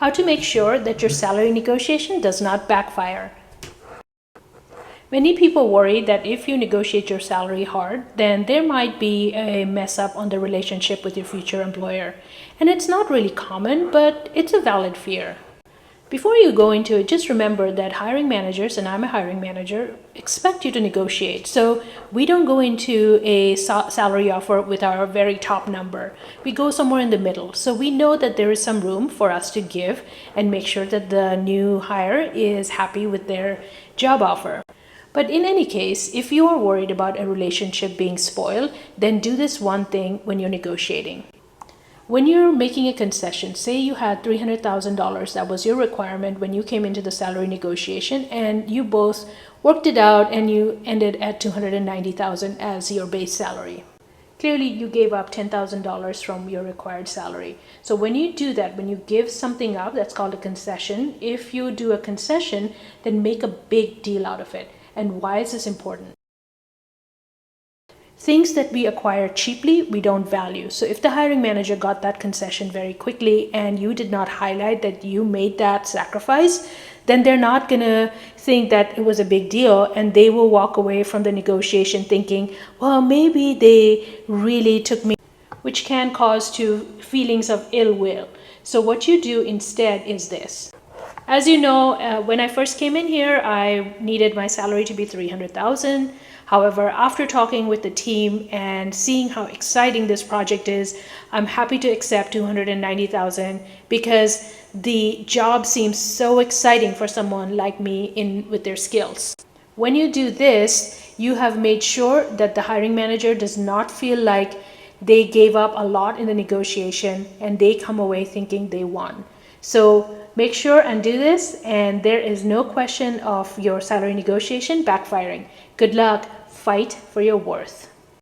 How to make sure that your salary negotiation does not backfire. Many people worry that if you negotiate your salary hard, then there might be a mess up on the relationship with your future employer. And it's not really common, but it's a valid fear. Before you go into it, just remember that hiring managers, and I'm a hiring manager, expect you to negotiate. So we don't go into a salary offer with our very top number. We go somewhere in the middle. So we know that there is some room for us to give and make sure that the new hire is happy with their job offer. But in any case, if you are worried about a relationship being spoiled, then do this one thing when you're negotiating. When you're making a concession, say you had $300,000, that was your requirement when you came into the salary negotiation, and you both worked it out and you ended at $290,000 as your base salary. Clearly, you gave up $10,000 from your required salary. So when you do that, when you give something up, that's called a concession. If you do a concession, then make a big deal out of it. And why is this important? Things that we acquire cheaply, we don't value. So if the hiring manager got that concession very quickly and you did not highlight that you made that sacrifice, then they're not going to think that it was a big deal, and they will walk away from the negotiation thinking, well, maybe they really took me, which can cause to feelings of ill will. So what you do instead is this. As you know, when I first came in here, I needed my salary to be $300,000. However, after talking with the team and seeing how exciting this project is, I'm happy to accept $290,000 because the job seems so exciting for someone like me with their skills. When you do this, you have made sure that the hiring manager does not feel like they gave up a lot in the negotiation and they come away thinking they won. So make sure and do this, and there is no question of your salary negotiation backfiring. Good luck. Fight for your worth.